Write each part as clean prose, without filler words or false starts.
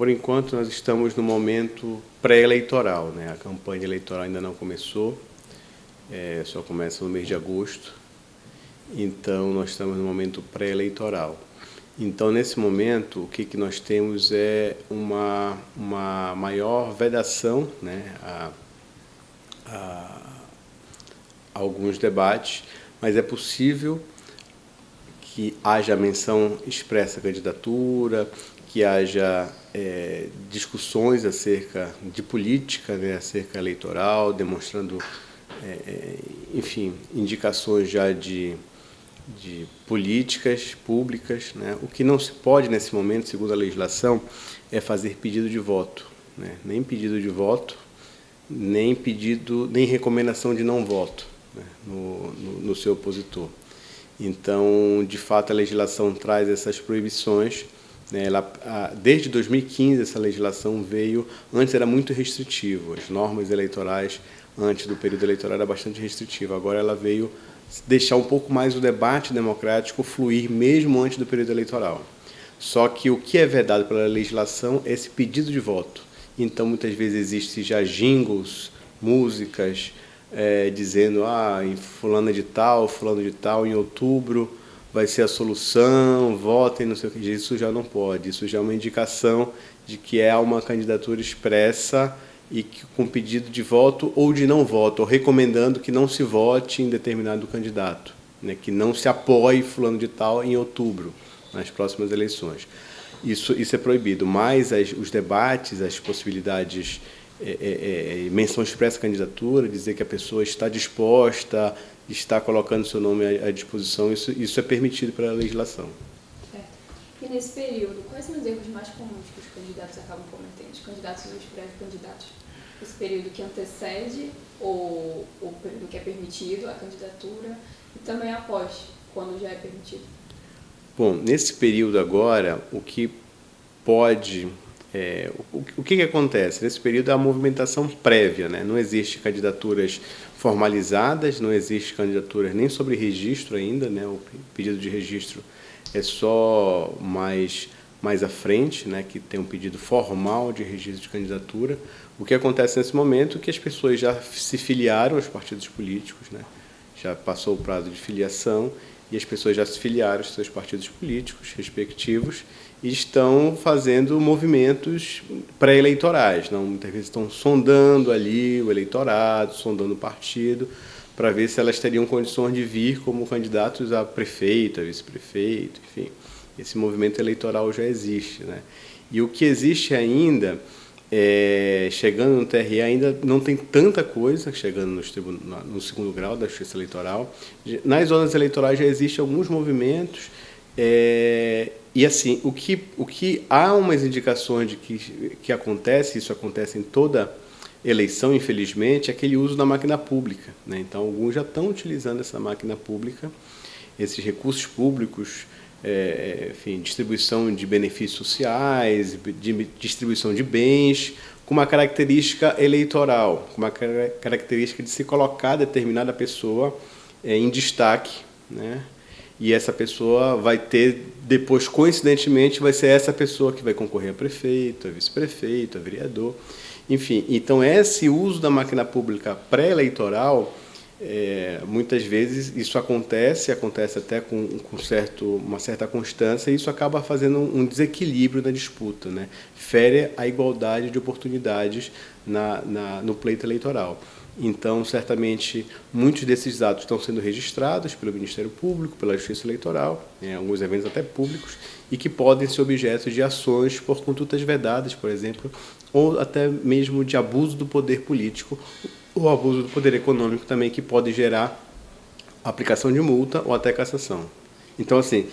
por enquanto nós estamos no momento pré-eleitoral, né? A campanha eleitoral ainda não começou, só começa no mês de agosto, então nós estamos no momento pré-eleitoral. Então, nesse momento, o que nós temos é uma maior vedação, né, a alguns debates, mas é possível que haja menção expressa à candidatura, que haja discussões acerca de política, né, acerca eleitoral, demonstrando, enfim, indicações já de políticas públicas, né? O que não se pode nesse momento, segundo a legislação, é fazer pedido de voto, né? Nem pedido de voto, nem recomendação de não voto, né? no seu opositor. Então, de fato, a legislação traz essas proibições, né? Desde 2015 essa legislação veio, antes era muito restritivo, as normas eleitorais antes do período eleitoral era bastante restritiva, agora ela veio deixar um pouco mais o debate democrático fluir mesmo antes do período eleitoral. Só que o que é vedado pela legislação é esse pedido de voto. Então, muitas vezes existem já jingles, músicas, dizendo em fulano de tal, em outubro vai ser a solução, votem, não sei o que. Isso já não pode, isso já é uma indicação de que é uma candidatura expressa e que, com pedido de voto ou de não voto, ou recomendando que não se vote em determinado candidato, né, que não se apoie fulano de tal em outubro, nas próximas eleições. Isso é proibido, mas os debates, as possibilidades, menção expressa à candidatura, dizer que a pessoa está disposta, está colocando seu nome à disposição, isso é permitido pela legislação. Certo. E nesse período, quais são os erros mais comuns que os candidatos acabam cometendo, os candidatos e os pré-candidatos? Esse período que antecede o período que é permitido, a candidatura, e também após, quando já é permitido? Bom, nesse período agora, o que pode... o que acontece? Nesse período é a movimentação prévia, né? Não existe candidaturas formalizadas, não existe candidaturas nem sobre registro ainda, né? O pedido de registro é só mais à frente, né? Que tem um pedido formal de registro de candidatura. O que acontece nesse momento é que as pessoas já se filiaram aos partidos políticos, né? Já passou o prazo de filiação e as pessoas já se filiaram aos seus partidos políticos respectivos e estão fazendo movimentos pré-eleitorais. Muitas vezes estão sondando ali o eleitorado, sondando o partido, para ver se elas teriam condições de vir como candidatos a prefeito, a vice-prefeito, enfim. Esse movimento eleitoral já existe, né? E o que existe ainda, chegando no TRE, ainda não tem tanta coisa, chegando no segundo grau da Justiça Eleitoral. Nas zonas eleitorais já existem alguns movimentos, e assim, o que há umas indicações de que acontece, isso acontece em toda eleição, infelizmente, é aquele uso da máquina pública, né? Então, alguns já estão utilizando essa máquina pública, esses recursos públicos, enfim, distribuição de benefícios sociais, distribuição de bens, com uma característica eleitoral, com uma característica de se colocar determinada pessoa em destaque, né? E essa pessoa vai ter, depois, coincidentemente, vai ser essa pessoa que vai concorrer a prefeito, a vice-prefeito, a vereador, enfim. Então, esse uso da máquina pública pré-eleitoral, muitas vezes isso acontece até com uma certa constância, e isso acaba fazendo um desequilíbrio na disputa, né? Fere a igualdade de oportunidades no pleito eleitoral. Então, certamente, muitos desses atos estão sendo registrados pelo Ministério Público, pela Justiça Eleitoral, em alguns eventos até públicos, e que podem ser objeto de ações por condutas vedadas, por exemplo, ou até mesmo de abuso do poder político, ou abuso do poder econômico também, que pode gerar aplicação de multa ou até cassação. Então, assim,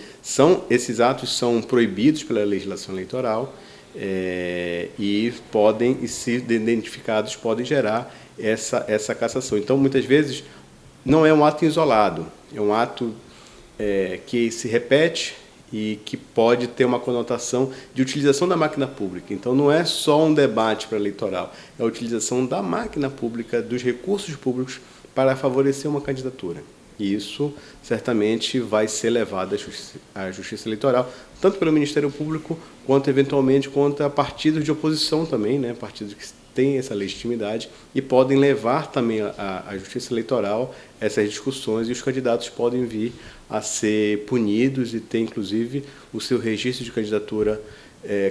esses atos são proibidos pela legislação eleitoral, e se identificados, podem gerar essa cassação. Então, muitas vezes, não é um ato isolado, é um ato que se repete e que pode ter uma conotação de utilização da máquina pública. Então, não é só um debate pré-eleitoral, é a utilização da máquina pública, dos recursos públicos, para favorecer uma candidatura. E isso, certamente, vai ser levado à Justiça Eleitoral, tanto pelo Ministério Público, quanto eventualmente contra partidos de oposição também, né, partidos que têm essa legitimidade e podem levar também à Justiça Eleitoral essas discussões, e os candidatos podem vir a ser punidos e ter, inclusive, o seu registro de candidatura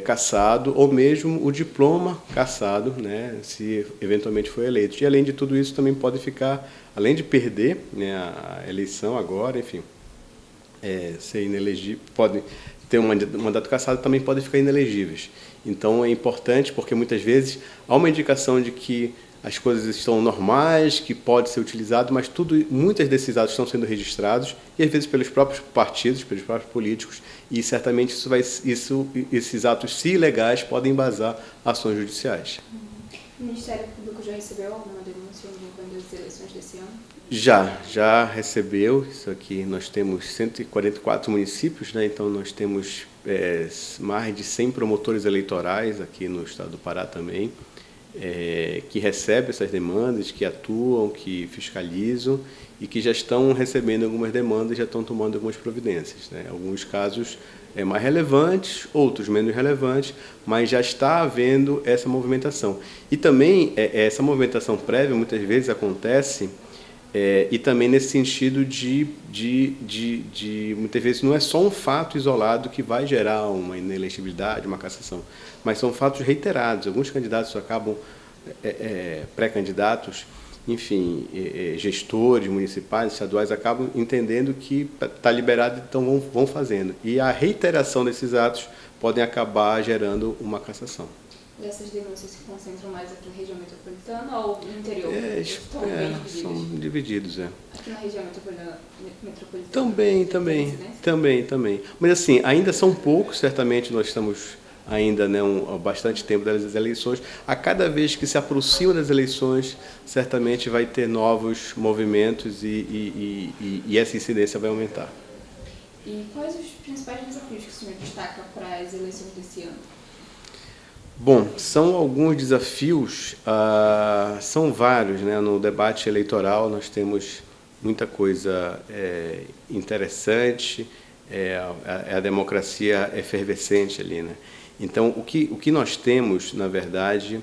cassado, ou mesmo o diploma cassado, né, se eventualmente for eleito. E, além de tudo isso, também pode ficar, além de perder, né, a eleição agora, enfim, ser inelegível, pode ter um mandato cassado, também podem ficar inelegíveis. Então, é importante, porque muitas vezes há uma indicação de que as coisas estão normais, que pode ser utilizado, mas muitos desses atos estão sendo registrados, e às vezes pelos próprios partidos, pelos próprios políticos, e certamente esses atos, se ilegais, podem embasar ações judiciais. O Ministério Público já recebeu alguma denúncia envolvendo as eleições desse ano? Já recebeu. Isso aqui, nós temos 144 municípios, né? Então nós temos mais de 100 promotores eleitorais aqui no estado do Pará também, que recebem essas demandas, que atuam, que fiscalizam e que já estão recebendo algumas demandas, já estão tomando algumas providências, né? Alguns casos mais relevantes, outros menos relevantes, mas já está havendo essa movimentação. E também essa movimentação prévia muitas vezes acontece, e também nesse sentido de muitas vezes não é só um fato isolado que vai gerar uma inelegibilidade, uma cassação, mas são fatos reiterados. Alguns candidatos acabam, pré-candidatos, enfim, gestores municipais, estaduais, acabam entendendo que está liberado, então vão fazendo. E a reiteração desses atos podem acabar gerando uma cassação. Dessas denúncias se concentram mais aqui na região metropolitana ou no interior? Estão bem divididos? São divididos, Aqui na região metropolitana? Também. Mas assim, ainda são poucos, certamente nós estamos ainda, né, há bastante tempo das eleições. A cada vez que se aproxima das eleições, certamente vai ter novos movimentos e essa incidência vai aumentar. E quais os principais desafios que o senhor destaca para as eleições desse ano? Bom, são alguns desafios, são vários, né? No debate eleitoral nós temos muita coisa interessante, a democracia efervescente ali, né? Então, o que nós temos, na verdade,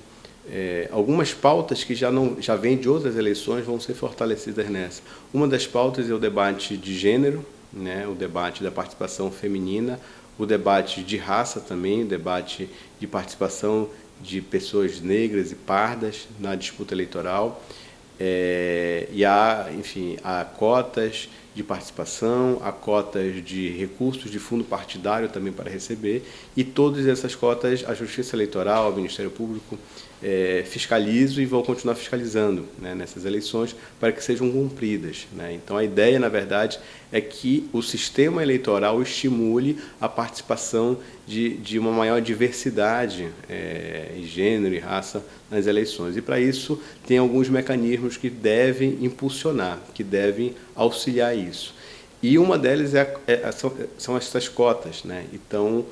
algumas pautas que já vêm de outras eleições vão ser fortalecidas nessa. Uma das pautas é o debate de gênero, né? O debate da participação feminina, o debate de raça também, o debate de participação de pessoas negras e pardas na disputa eleitoral. E há cotas de participação, há cotas de recursos de fundo partidário também para receber, e todas essas cotas a Justiça Eleitoral, o Ministério Público fiscalizam e vão continuar fiscalizando, né, nessas eleições para que sejam cumpridas, né? Então a ideia, na verdade, é que o sistema eleitoral estimule a participação de uma maior diversidade em gênero e raça nas eleições. E para isso tem alguns mecanismos que devem impulsionar, que devem auxiliar isso. E uma delas são essas cotas, né? Então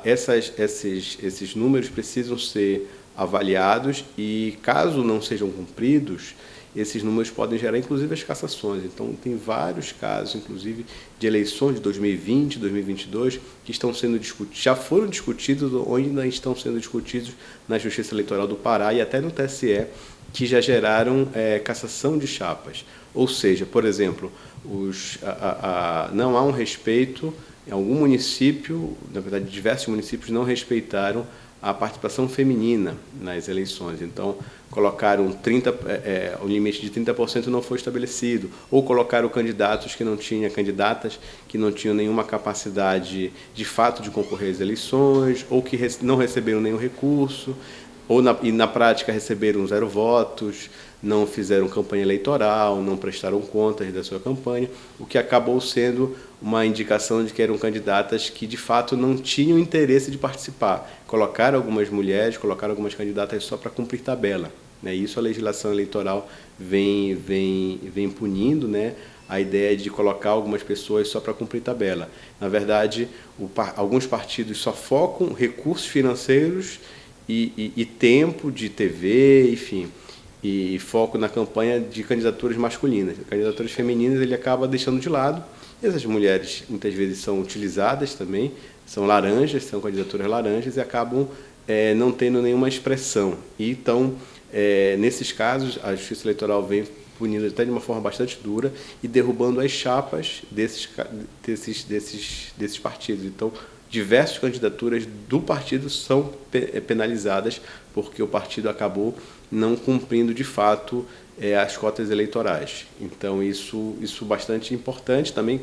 esses números precisam ser avaliados e, caso não sejam cumpridos, esses números podem gerar, inclusive, as cassações. Então, tem vários casos, inclusive, de eleições de 2020, 2022, que estão sendo discutidos, já foram discutidos ou ainda estão sendo discutidos na Justiça Eleitoral do Pará e até no TSE, que já geraram cassação de chapas. Ou seja, por exemplo, não há um respeito, em algum município, na verdade, diversos municípios não respeitaram a participação feminina nas eleições. Então, colocaram o limite de 30% não foi estabelecido, ou colocaram candidatas que não tinham nenhuma capacidade de fato de concorrer às eleições, ou que não receberam nenhum recurso, e na prática receberam 0 votos, não fizeram campanha eleitoral, não prestaram contas da sua campanha, o que acabou sendo uma indicação de que eram candidatas que, de fato, não tinham interesse de participar. Colocaram algumas mulheres, colocaram algumas candidatas só para cumprir tabela, né? Isso a legislação eleitoral vem punindo, né? A ideia de colocar algumas pessoas só para cumprir tabela. Na verdade, alguns partidos só focam recursos financeiros e tempo de TV, enfim, e foco na campanha de candidaturas masculinas. Candidaturas femininas ele acaba deixando de lado, Essas mulheres muitas vezes são utilizadas também, são laranjas, são candidaturas laranjas e acabam não tendo nenhuma expressão. E então, nesses casos, a Justiça Eleitoral vem punindo até de uma forma bastante dura e derrubando as chapas desses partidos. Então, diversas candidaturas do partido são penalizadas porque o partido acabou não cumprindo de fato as cotas eleitorais. Então, isso bastante importante. Também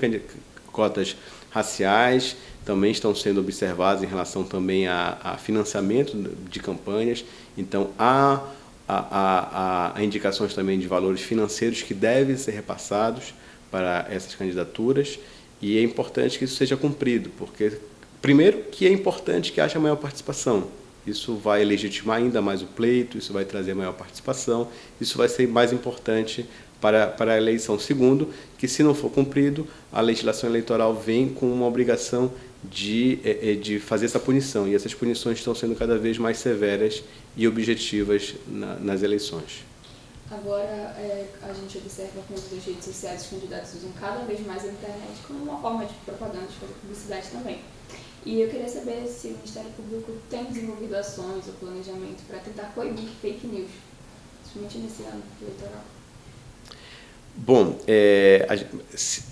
cotas raciais também estão sendo observadas em relação também a financiamento de campanhas. Então, há indicações também de valores financeiros que devem ser repassados para essas candidaturas, e é importante que isso seja cumprido, porque, primeiro, que é importante que haja maior participação. Isso vai legitimar ainda mais o pleito, isso vai trazer maior participação, isso vai ser mais importante para a eleição. Segundo, que se não for cumprido, a legislação eleitoral vem com uma obrigação de fazer essa punição, e essas punições estão sendo cada vez mais severas e objetivas nas eleições. Agora, a gente observa que nas redes sociais os candidatos usam cada vez mais a internet como uma forma de propaganda, de fazer publicidade também. E eu queria saber se o Ministério Público tem desenvolvido ações ou planejamento para tentar coibir fake news, principalmente nesse ano eleitoral. Bom,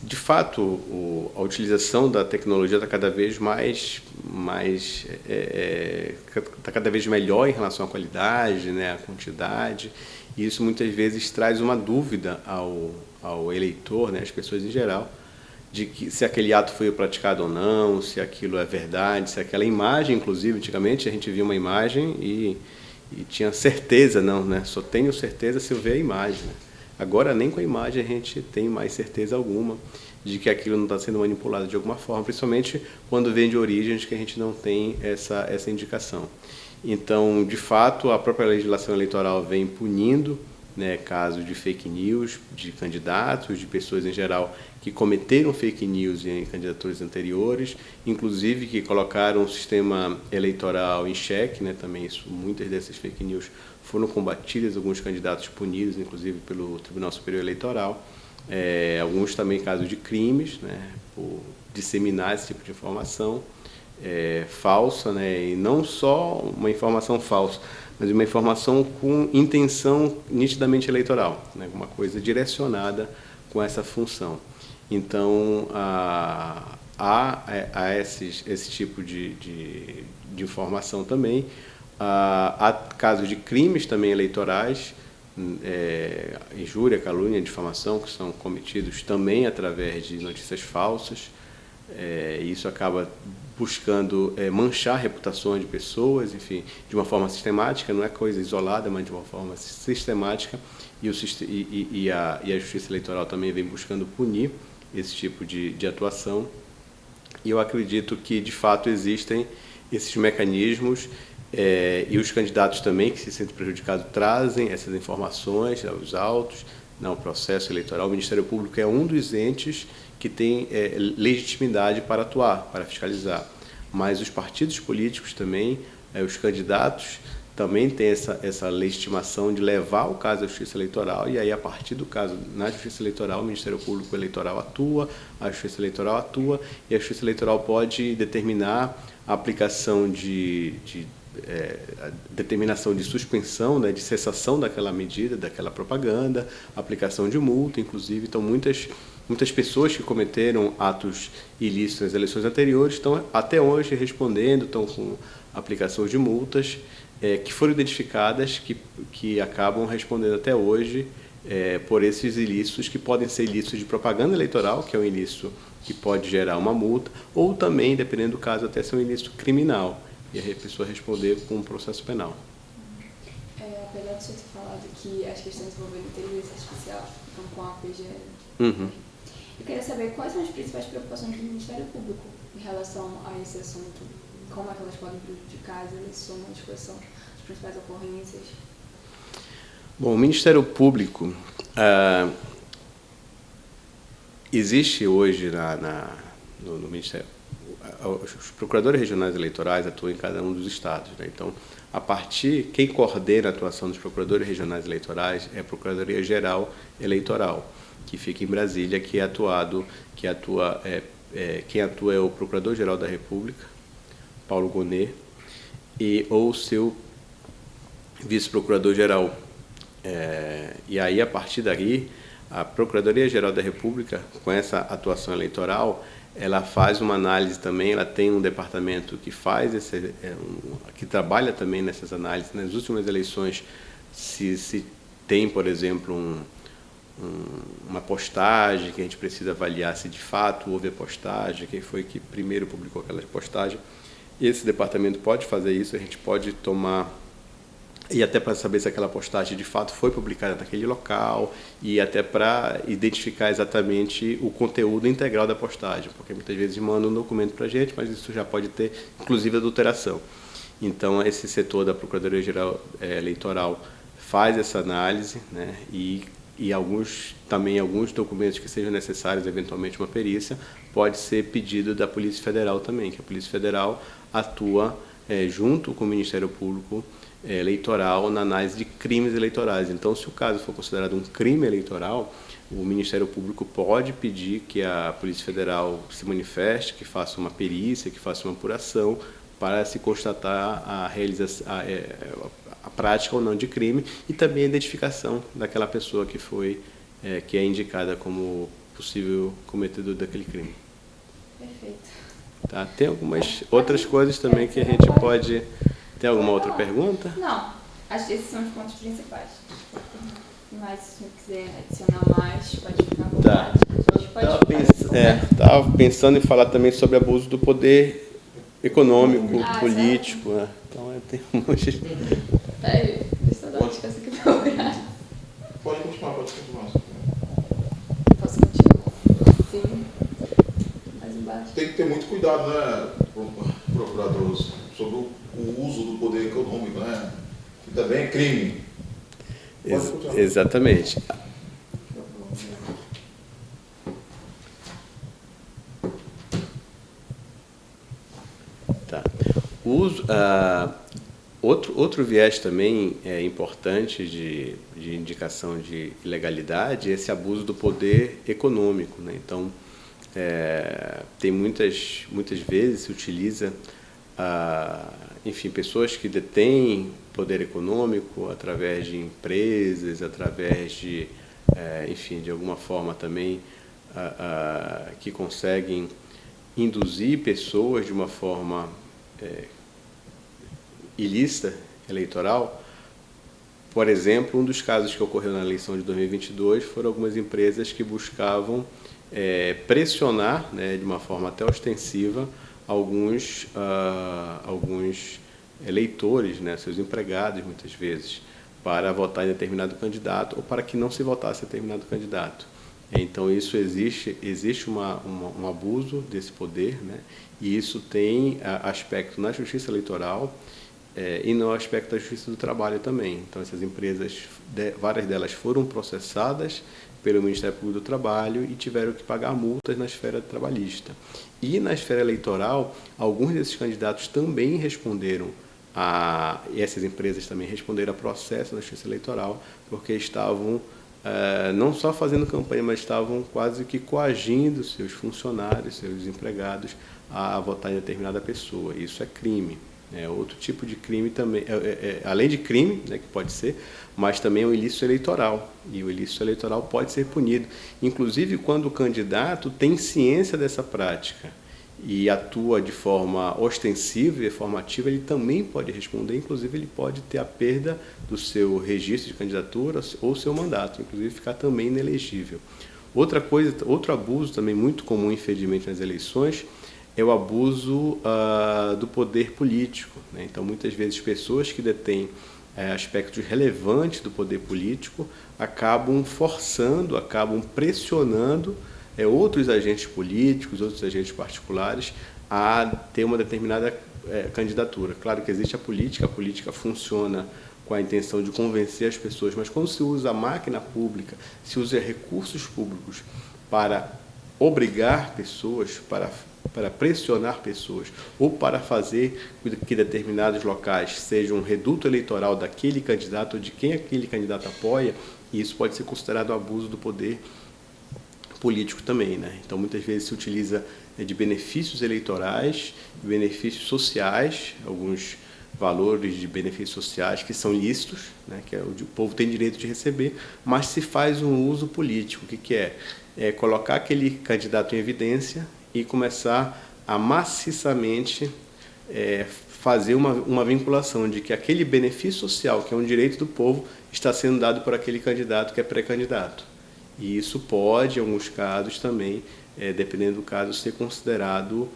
de fato, a utilização da tecnologia está cada vez está cada vez melhor em relação à qualidade, né, à quantidade, e isso muitas vezes traz uma dúvida ao eleitor, né, às pessoas em geral, de que se aquele ato foi praticado ou não, se aquilo é verdade, se aquela imagem, inclusive, antigamente a gente via uma imagem e tinha certeza, não, né, só tenho certeza se eu ver a imagem, né? Agora, nem com a imagem a gente tem mais certeza alguma de que aquilo não está sendo manipulado de alguma forma, principalmente quando vem de origens que a gente não tem essa indicação. Então, de fato, a própria legislação eleitoral vem punindo, né, casos de fake news, de candidatos, de pessoas em geral que cometeram fake news em candidaturas anteriores, inclusive que colocaram o sistema eleitoral em xeque, né, também muitas dessas fake news foram combatidas, alguns candidatos punidos, inclusive pelo Tribunal Superior Eleitoral, alguns também casos de crimes, né, por disseminar esse tipo de informação falsa, né, e não só uma informação falsa, mas uma informação com intenção nitidamente eleitoral, né, uma coisa direcionada com essa função. Então, há esse tipo de informação também. Há casos de crimes também eleitorais, injúria, calúnia, difamação, que são cometidos também através de notícias falsas. Isso acaba buscando manchar reputações de pessoas, enfim, de uma forma sistemática, não é coisa isolada, mas de uma forma sistemática, e a Justiça Eleitoral também vem buscando punir esse tipo de atuação. E eu acredito que, de fato, existem esses mecanismos, e os candidatos também, que se sentem prejudicados, trazem essas informações aos autos, no processo eleitoral. O Ministério Público é um dos entes que tem legitimidade para atuar, para fiscalizar. Mas os partidos políticos também, os candidatos, também têm essa legitimação de levar o caso à Justiça Eleitoral, e aí, a partir do caso na Justiça Eleitoral, o Ministério Público Eleitoral atua, a Justiça Eleitoral atua, e a Justiça Eleitoral pode determinar a aplicação a determinação de suspensão, né, de cessação daquela medida, daquela propaganda, aplicação de multa, inclusive. Então, muitas pessoas que cometeram atos ilícitos nas eleições anteriores estão até hoje respondendo, estão com aplicações de multas que foram identificadas, que acabam respondendo até hoje por esses ilícitos, que podem ser ilícitos de propaganda eleitoral, que é um ilícito que pode gerar uma multa, ou também, dependendo do caso, até ser um ilícito criminal, e a pessoa responder com um processo penal. Apesar de você ter falado que as questões envolvendo inteligência artificial estão com a PGR, eu queria saber quais são as principais preocupações do Ministério Público em relação a esse assunto, como é que elas podem prejudicar as eleições, quais são as principais ocorrências. Bom, o Ministério Público, existe hoje no Ministério, os procuradores regionais eleitorais atuam em cada um dos estados, né? Então, quem coordena a atuação dos procuradores regionais eleitorais é a Procuradoria-Geral Eleitoral. que fica em Brasília, quem atua é o Procurador-Geral da República, Paulo Gonet, ou o seu vice-procurador-geral. E aí, a partir daí, a Procuradoria-Geral da República, com essa atuação eleitoral, ela faz uma análise também, ela tem um departamento que faz que trabalha também nessas análises. Nas últimas eleições, se tem, por exemplo, uma postagem que a gente precisa avaliar se de fato houve a postagem, quem foi que primeiro publicou aquela postagem. Esse departamento pode fazer isso, a gente pode tomar, e até para saber se aquela postagem de fato foi publicada naquele local, e até para identificar exatamente o conteúdo integral da postagem, porque muitas vezes mandam um documento para a gente, mas isso já pode ter, inclusive, adulteração. Então, esse setor da Procuradoria-Geral Eleitoral faz essa análise, né, e alguns documentos que sejam necessários, eventualmente uma perícia, pode ser pedido da Polícia Federal também, que a Polícia Federal atua junto com o Ministério Público Eleitoral na análise de crimes eleitorais. Então, se o caso for considerado um crime eleitoral, o Ministério Público pode pedir que a Polícia Federal se manifeste, que faça uma perícia, que faça uma apuração para se constatar a prática ou não de crime, e também a identificação daquela pessoa que é indicada como possível cometedor daquele crime. Perfeito. Tá? Tem algumas outras coisas também que a gente pode... Tem alguma outra pergunta? Não, acho que esses são os pontos principais. Mas se você quiser adicionar mais, pode ficar à vontade. Estava pensando em falar também sobre abuso do poder econômico, político. Né? Então, tem um monte de... Peraí, deixa eu dar uma dica aqui para o horário. Pode continuar. Posso continuar? Sim. Mais embaixo. Tem que ter muito cuidado, né, procurador, sobre o uso do poder econômico, né? Que também é crime. Exatamente. Tá. Outro viés também importante de indicação de ilegalidade é esse abuso do poder econômico, né? Então, tem muitas vezes se utiliza, enfim, pessoas que detêm poder econômico através de empresas, através de, enfim, de alguma forma também que conseguem induzir pessoas de uma forma ilícita eleitoral. Por exemplo, um dos casos que ocorreu na eleição de 2022 foram algumas empresas que buscavam pressionar, né, de uma forma até ostensiva, alguns eleitores, né, seus empregados, muitas vezes, para votar em determinado candidato ou para que não se votasse em determinado candidato. Então, isso existe um abuso desse poder, né, e isso tem aspecto na justiça eleitoral e no aspecto da justiça do trabalho também. Então, essas empresas, várias delas foram processadas pelo Ministério Público do Trabalho e tiveram que pagar multas na esfera trabalhista. E na esfera eleitoral, alguns desses candidatos também responderam e essas empresas também responderam a processo na justiça eleitoral, porque estavam não só fazendo campanha, mas estavam quase que coagindo seus funcionários, seus empregados a votar em determinada pessoa. Isso é crime. É outro tipo de crime também, além de crime, né, que pode ser, mas também é um ilícito eleitoral, e o ilícito eleitoral pode ser punido, inclusive quando o candidato tem ciência dessa prática e atua de forma ostensiva e formativa, ele também pode responder, inclusive ele pode ter a perda do seu registro de candidatura ou seu mandato, inclusive ficar também inelegível. Outro abuso também muito comum, infelizmente, nas eleições, é o abuso do poder político, né? Então, muitas vezes, pessoas que detêm aspectos relevantes do poder político acabam forçando, acabam pressionando outros agentes políticos, outros agentes particulares a ter uma determinada candidatura. Claro que existe a política funciona com a intenção de convencer as pessoas, mas quando se usa a máquina pública, se usa recursos públicos para obrigar pessoas, para pressionar pessoas ou para fazer que determinados locais sejam um reduto eleitoral daquele candidato ou de quem aquele candidato apoia, e isso pode ser considerado abuso do poder político também, né? Então, muitas vezes se utiliza de benefícios eleitorais, benefícios sociais, alguns valores de benefícios sociais que são lícitos, né? Que o povo tem direito de receber, mas se faz um uso político. O que é? É colocar aquele candidato em evidência e começar a maciçamente fazer uma vinculação de que aquele benefício social, que é um direito do povo, está sendo dado por aquele candidato que é pré-candidato. E isso pode, em alguns casos também, dependendo do caso, ser considerado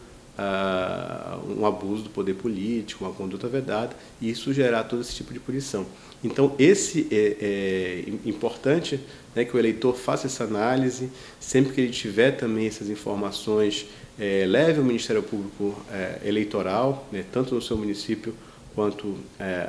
um abuso do poder político, uma conduta vedada, e isso gerar todo esse tipo de punição. Então, esse é importante, né, que o eleitor faça essa análise, sempre que ele tiver também essas informações, leve ao Ministério Público Eleitoral, né, tanto no seu município quanto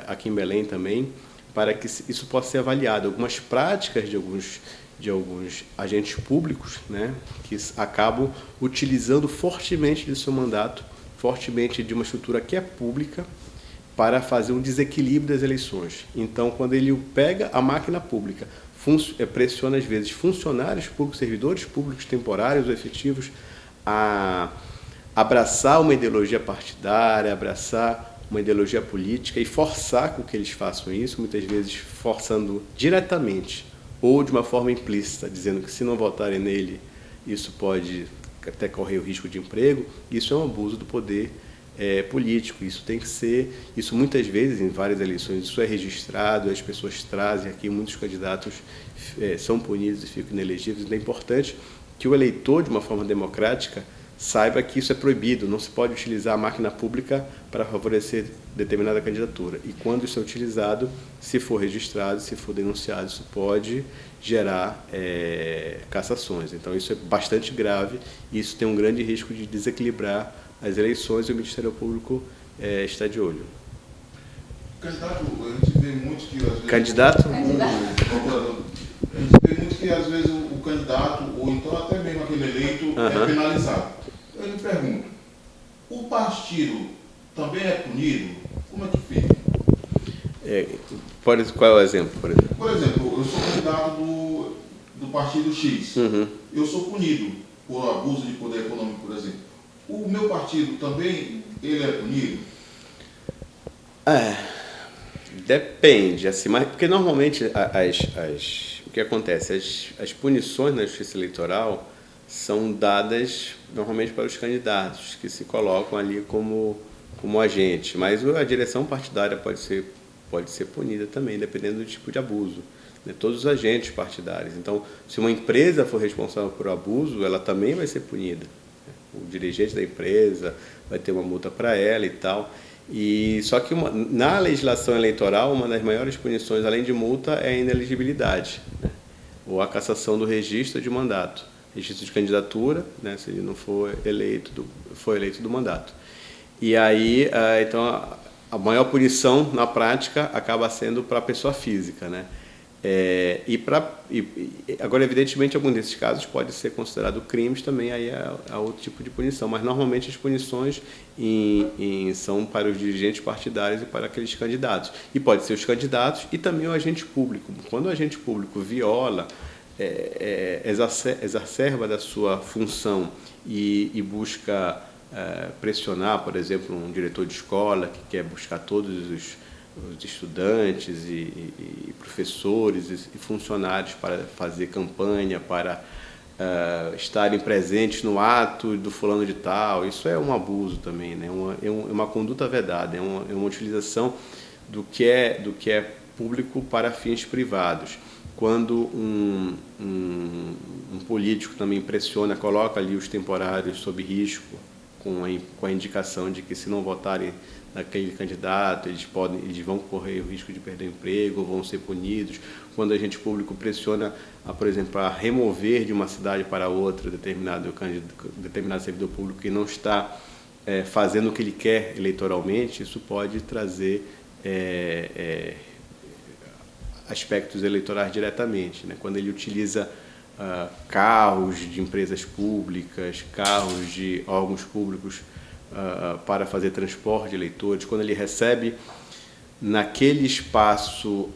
aqui em Belém também, para que isso possa ser avaliado. Algumas práticas de alguns agentes públicos, né, que acabam utilizando fortemente de seu mandato, fortemente de uma estrutura que é pública, para fazer um desequilíbrio das eleições. Então, quando ele pega a máquina pública, pressiona às vezes funcionários públicos, servidores públicos temporários ou efetivos, a abraçar uma ideologia partidária, abraçar uma ideologia política e forçar com que eles façam isso, muitas vezes forçando diretamente ou de uma forma implícita, dizendo que se não votarem nele, isso pode até correr o risco de emprego. Isso é um abuso do poder político. Isso tem que ser, isso muitas vezes em várias eleições, isso é registrado, as pessoas trazem aqui, muitos candidatos são punidos e ficam inelegíveis. Então é importante que o eleitor, de uma forma democrática, saiba que isso é proibido, não se pode utilizar a máquina pública para favorecer determinada candidatura. E quando isso é utilizado, se for registrado, se for denunciado, isso pode gerar cassações. Então isso é bastante grave e isso tem um grande risco de desequilibrar as eleições e o Ministério Público está de olho. Candidato, a gente vê muito que às vezes... Candidato? A gente vê muito que às vezes o candidato, ou então até mesmo aquele eleito, é penalizado. Eu lhe pergunto, o partido também é punido? Como é que fica? Qual é o exemplo, por exemplo? Por exemplo, eu sou candidato do partido X. Eu sou punido por abuso de poder econômico, por exemplo. O meu partido também, ele é punido? Depende, assim, mas, porque normalmente o que acontece? As punições na justiça eleitoral são dadas normalmente para os candidatos que se colocam ali como agente, mas a direção partidária pode ser punida também, dependendo do tipo de abuso, né? Todos os agentes partidários. Então, se uma empresa for responsável por abuso, ela também vai ser punida. O dirigente da empresa vai ter uma multa para ela e tal. E só que na legislação eleitoral, uma das maiores punições, além de multa, é a inelegibilidade, né? Ou a cassação do registro de mandato, registro de candidatura, né? Se ele não for eleito do mandato. E aí, então, a maior punição na prática acaba sendo para a pessoa física, né? Agora, evidentemente, alguns desses casos pode ser considerado crimes também, aí é outro tipo de punição, mas normalmente as punições são para os dirigentes partidários e para aqueles candidatos. E pode ser os candidatos e também o agente público. Quando o agente público viola, exacerba da sua função e busca pressionar, por exemplo, um diretor de escola que quer buscar todos os estudantes e professores e funcionários para fazer campanha, para estarem presentes no ato do fulano de tal, isso é um abuso também, né? É uma conduta vedada, é uma utilização do que é público para fins privados. Quando um político também pressiona, coloca ali os temporários sob risco, com a indicação de que se não votarem naquele candidato, eles vão correr o risco de perder o emprego, vão ser punidos. Quando o agente público pressiona, por exemplo, a remover de uma cidade para outra determinado servidor público que não está fazendo o que ele quer eleitoralmente, isso pode trazer aspectos eleitorais diretamente, né? Quando ele utiliza carros de empresas públicas, carros de órgãos públicos para fazer transporte de eleitores, quando ele recebe naquele espaço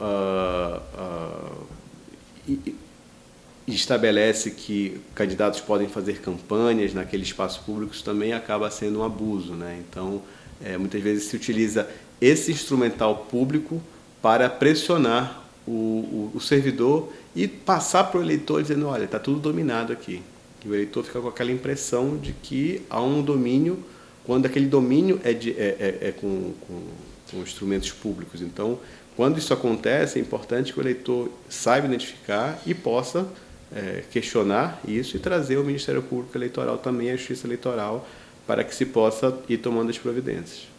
estabelece que candidatos podem fazer campanhas naquele espaço público, isso também acaba sendo um abuso, né? Então, muitas vezes se utiliza esse instrumental público para pressionar o servidor e passar para o eleitor dizendo, olha, está tudo dominado aqui. E o eleitor fica com aquela impressão de que há um domínio, quando aquele domínio é com instrumentos públicos. Então, quando isso acontece, é importante que o eleitor saiba identificar e possa questionar isso e trazer o Ministério Público Eleitoral também, a Justiça Eleitoral, para que se possa ir tomando as providências.